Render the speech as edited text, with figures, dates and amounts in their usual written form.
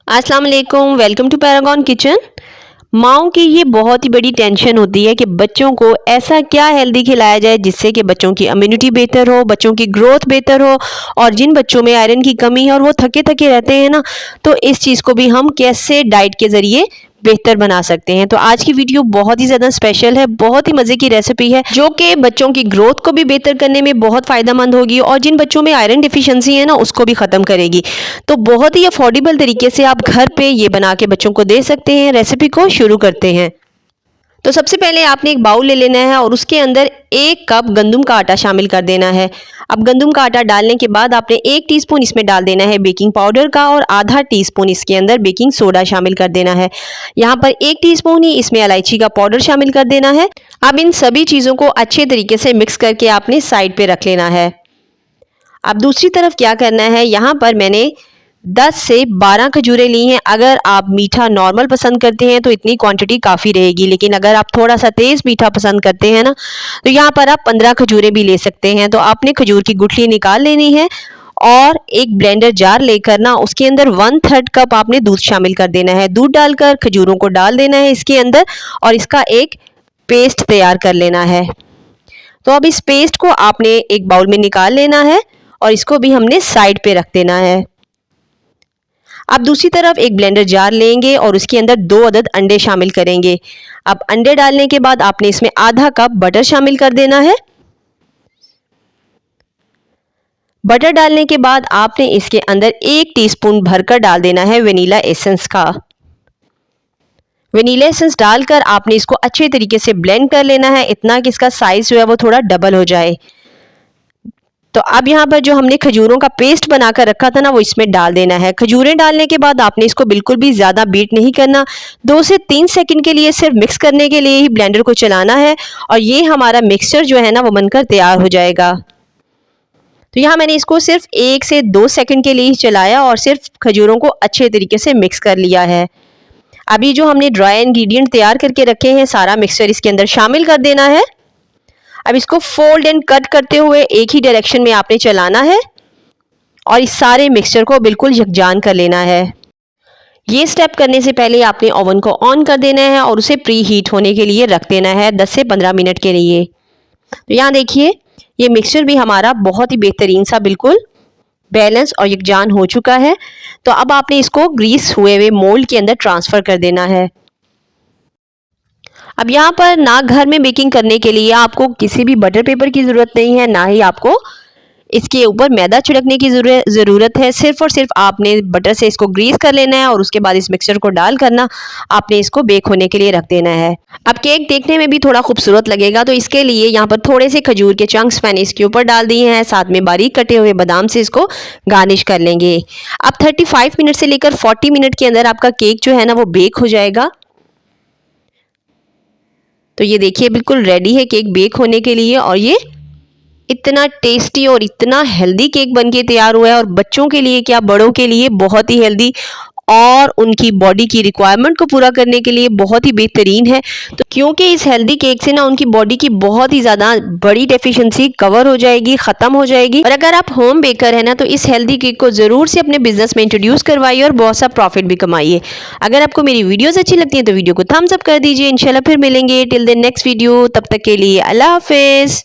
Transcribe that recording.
अस्सलाम वालेकुम, welcome to Paragon kitchen. माओं की ये बहुत ही बड़ी टेंशन होती है कि बच्चों को ऐसा क्या हेल्दी खिलाया जाए जिससे कि बच्चों की इम्यूनिटी बेहतर हो, बच्चों की ग्रोथ बेहतर हो। और जिन बच्चों में आयरन की कमी है और वो थके थके रहते हैं ना, तो इस चीज़ को भी हम कैसे डाइट के ज़रिए बेहतर बना सकते हैं। तो आज की वीडियो बहुत ही ज़्यादा स्पेशल है, बहुत ही मज़े की रेसिपी है जो कि बच्चों की ग्रोथ को भी बेहतर करने में बहुत फ़ायदेमंद होगी और जिन बच्चों में आयरन डिफिशियंसी है ना, उसको भी ख़त्म करेगी। तो बहुत ही अफोर्डेबल तरीके से आप घर पे ये बना के बच्चों को दे सकते हैं। रेसिपी को शुरू करते हैं। तो सबसे पहले आपने एक बाउल ले लेना है और उसके अंदर 1 कप गंदम का आटा शामिल कर देना है। अब गंदम का आटा डालने के बाद आपने 1 टीस्पून इसमें डाल देना है बेकिंग पाउडर का और आधा टीस्पून इसके अंदर बेकिंग सोडा शामिल कर देना है। यहाँ पर 1 टीस्पून ही इसमें इलायची का पाउडर शामिल कर देना है। अब इन सभी चीज़ों को अच्छे तरीके से मिक्स करके आपने साइड पे रख लेना है। अब दूसरी तरफ क्या करना है, यहाँ पर मैंने 10 से 12 खजूरें ली हैं। अगर आप मीठा नॉर्मल पसंद करते हैं तो इतनी क्वांटिटी काफ़ी रहेगी, लेकिन अगर आप थोड़ा सा तेज़ मीठा पसंद करते हैं ना, तो यहाँ पर आप 15 खजूरें भी ले सकते हैं। तो आपने खजूर की गुठली निकाल लेनी है और एक ब्लेंडर जार लेकर ना उसके अंदर 1/3 कप आपने दूध शामिल कर देना है। दूध डालकर खजूरों को डाल देना है इसके अंदर और इसका एक पेस्ट तैयार कर लेना है। तो अब इस पेस्ट को आपने एक बाउल में निकाल लेना है और इसको भी हमने साइड पे रख देना है। अब दूसरी तरफ एक ब्लेंडर जार लेंगे और उसके अंदर 2 अदद अंडे शामिल करेंगे। अब अंडे डालने के बाद आपने इसमें आधा कप बटर शामिल कर देना है। बटर डालने के बाद आपने इसके अंदर 1 टीस्पून भरकर डाल देना है वेनिला एसेंस का। वेनिला एसेंस डालकर आपने इसको अच्छे तरीके से ब्लेंड कर लेना है, इतना कि इसका साइज जो है वो थोड़ा डबल हो जाए। तो अब यहाँ पर जो हमने खजूरों का पेस्ट बनाकर रखा था ना, वो इसमें डाल देना है। खजूरें डालने के बाद आपने इसको बिल्कुल भी ज़्यादा बीट नहीं करना, 2 से 3 सेकंड के लिए सिर्फ मिक्स करने के लिए ही ब्लेंडर को चलाना है और ये हमारा मिक्सचर जो है ना वो बनकर तैयार हो जाएगा। तो यहाँ मैंने इसको सिर्फ 1 से 2 सेकंड के लिए ही चलाया और सिर्फ खजूरों को अच्छे तरीके से मिक्स कर लिया है। अभी जो हमने ड्राई इंग्रेडिएंट तैयार करके रखे हैं, सारा मिक्सचर इसके अंदर शामिल कर देना है। अब इसको फोल्ड एंड कट करते हुए एक ही डायरेक्शन में आपने चलाना है और इस सारे मिक्सचर को बिल्कुल यकजान कर लेना है। ये स्टेप करने से पहले आपने ओवन को ऑन कर देना है और उसे प्री हीट होने के लिए रख देना है 10 से 15 मिनट के लिए। तो यहाँ देखिए, ये मिक्सचर भी हमारा बहुत ही बेहतरीन सा बिल्कुल बैलेंस और यकजान हो चुका है। तो अब आपने इसको ग्रीस हुए हुए मोल्ड के अंदर ट्रांसफ़र कर देना है। अब यहाँ पर ना घर में बेकिंग करने के लिए आपको किसी भी बटर पेपर की ज़रूरत नहीं है, ना ही आपको इसके ऊपर मैदा छिड़कने की ज़रूरत है। सिर्फ और सिर्फ आपने बटर से इसको ग्रीस कर लेना है और उसके बाद इस मिक्सचर को डाल करना आपने इसको बेक होने के लिए रख देना है। अब केक देखने में भी थोड़ा खूबसूरत लगेगा, तो इसके लिए यहाँ पर थोड़े से खजूर के चंक्स मैंने इसके ऊपर डाल दिए हैं, साथ में बारीक कटे हुए बादाम से इसको गार्निश कर लेंगे। अब 35 मिनट से लेकर 40 मिनट के अंदर आपका केक जो है ना वो बेक हो जाएगा। तो ये देखिए, बिल्कुल रेडी है केक बेक होने के लिए और ये इतना टेस्टी और इतना हेल्दी केक बनके तैयार हुआ है और बच्चों के लिए क्या बड़ों के लिए बहुत ही हेल्दी और उनकी बॉडी की रिक्वायरमेंट को पूरा करने के लिए बहुत ही बेहतरीन है। तो क्योंकि इस हेल्दी केक से ना उनकी बॉडी की बहुत ही ज़्यादा बड़ी डेफिशिएंसी कवर हो जाएगी, ख़त्म हो जाएगी। और अगर आप होम बेकर है ना, तो इस हेल्दी केक को ज़रूर से अपने बिजनेस में इंट्रोड्यूस करवाइए और बहुत सा प्रॉफिट भी कमाइए। अगर आपको मेरी वीडियोस अच्छी लगती हैं तो वीडियो को थम्स अप कर दीजिए। इंशाल्लाह फिर मिलेंगे टिल द नेक्स्ट वीडियो, तब तक के लिए अल्लाह हाफिज़।